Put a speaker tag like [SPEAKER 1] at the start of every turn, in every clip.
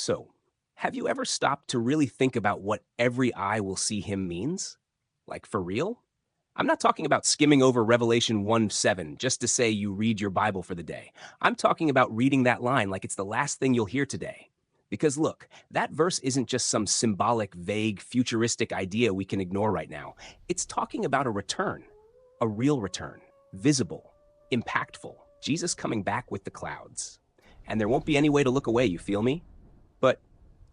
[SPEAKER 1] So, have you ever stopped to really think about what every eye will see him means? Like for real? I'm not talking about skimming over Revelation 1:7 just to say you read your Bible for the day. I'm talking about reading that line like it's the last thing you'll hear today. Because look, that verse isn't just some symbolic, vague, futuristic idea we can ignore right now. It's talking about a return, a real return, visible, impactful, Jesus coming back with the clouds. And there won't be any way to look away, you feel me? But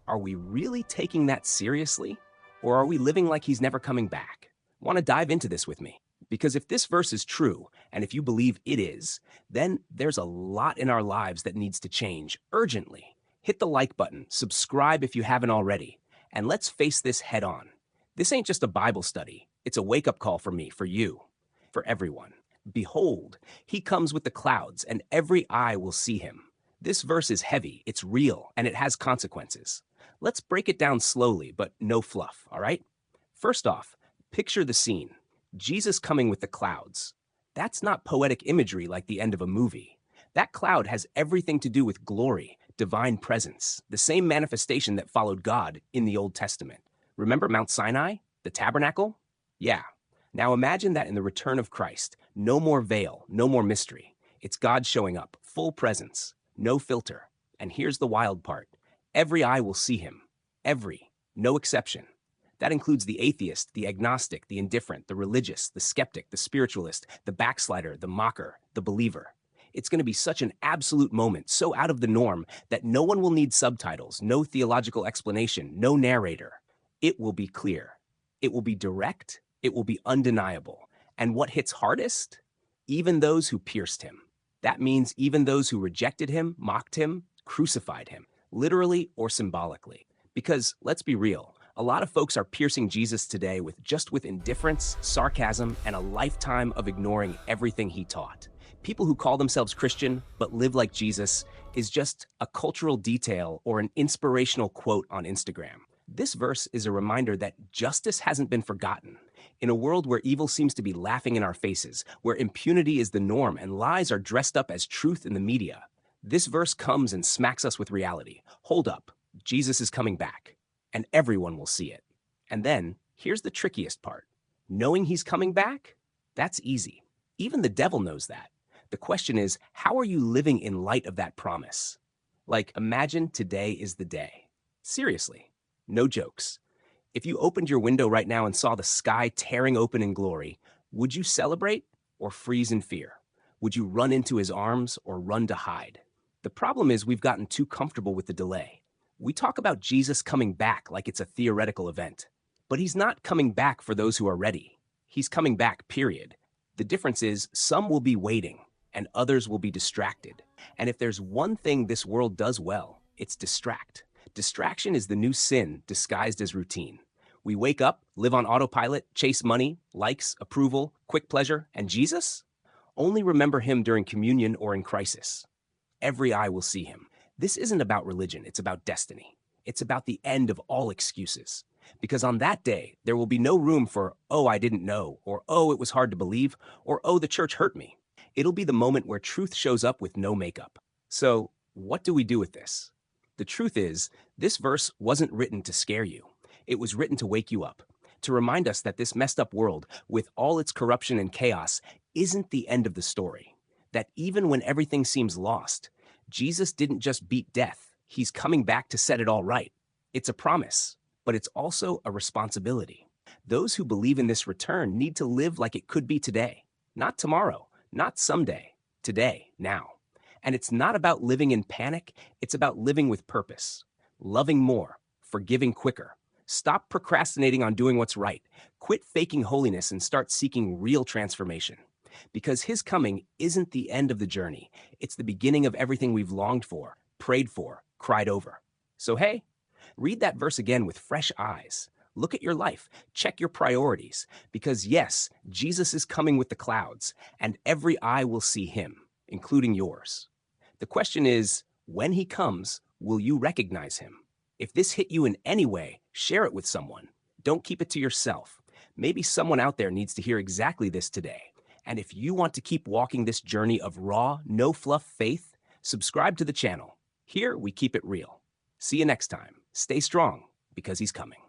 [SPEAKER 1] are we really taking that seriously? Or are we living like he's never coming back? Want to dive into this with me? Because if this verse is true, and if you believe it is, then there's a lot in our lives that needs to change urgently. Hit the like button, subscribe if you haven't already, and let's face this head on. This ain't just a Bible study, it's a wake up call for me, for you, for everyone. Behold, he comes with the clouds, and every eye will see him. This verse is heavy, it's real, and it has consequences. Let's break it down slowly, but no fluff, all right? First off, picture the scene. Jesus coming with the clouds. That's not poetic imagery like the end of a movie. That cloud has everything to do with glory, divine presence, the same manifestation that followed God in the Old Testament. Remember Mount Sinai, the tabernacle? Yeah. Now imagine that in the return of Christ. No more veil, no more mystery. It's God showing up, full presence, no filter. And here's the wild part. Every eye will see him. Every. No exception. That includes the atheist, the agnostic, the indifferent, the religious, the skeptic, the spiritualist, the backslider, the mocker, the believer. It's going to be such an absolute moment, so out of the norm, that no one will need subtitles, no theological explanation, no narrator. It will be clear. It will be direct. It will be undeniable. And what hits hardest? Even those who pierced him. That means even those who rejected him, mocked him, crucified him, literally or symbolically. Because let's be real, a lot of folks are piercing Jesus today with indifference, sarcasm, and a lifetime of ignoring everything he taught. People who call themselves Christian but live like Jesus is just a cultural detail or an inspirational quote on Instagram. This verse is a reminder that justice hasn't been forgotten. In a world where evil seems to be laughing in our faces, where impunity is the norm and lies are dressed up as truth in the media, this verse comes and smacks us with reality. Hold up, Jesus is coming back, and everyone will see it. And then, here's the trickiest part. Knowing he's coming back? That's easy. Even the devil knows that. The question is, how are you living in light of that promise? Like, imagine today is the day. Seriously, no jokes. If you opened your window right now and saw the sky tearing open in glory, would you celebrate or freeze in fear? Would you run into his arms or run to hide? The problem is we've gotten too comfortable with the delay. We talk about Jesus coming back like it's a theoretical event. But he's not coming back for those who are ready. He's coming back, period. The difference is some will be waiting and others will be distracted. And if there's one thing this world does well, it's distract. Distraction is the new sin disguised as routine. We wake up, live on autopilot, chase money, likes, approval, quick pleasure, and Jesus? Only remember him during communion or in crisis. Every eye will see him. This isn't about religion, it's about destiny. It's about the end of all excuses. Because on that day, there will be no room for, oh, I didn't know, or oh, it was hard to believe, or oh, the church hurt me. It'll be the moment where truth shows up with no makeup. So, what do we do with this? The truth is, this verse wasn't written to scare you. It was written to wake you up, to remind us that this messed up world, with all its corruption and chaos, isn't the end of the story. That even when everything seems lost, Jesus didn't just beat death. He's coming back to set it all right. It's a promise, but it's also a responsibility. Those who believe in this return need to live like it could be today, not tomorrow, not someday, today, now. And it's not about living in panic, it's about living with purpose, loving more, forgiving quicker. Stop procrastinating on doing what's right. Quit faking holiness and start seeking real transformation. Because his coming isn't the end of the journey. It's the beginning of everything we've longed for, prayed for, cried over. So hey, read that verse again with fresh eyes. Look at your life, check your priorities. Because yes, Jesus is coming with the clouds, and every eye will see him, including yours. The question is, when he comes, will you recognize him? If this hit you in any way, share it with someone. Don't keep it to yourself. Maybe someone out there needs to hear exactly this today. And if you want to keep walking this journey of raw, no-fluff faith, subscribe to the channel. Here, we keep it real. See you next time. Stay strong because he's coming.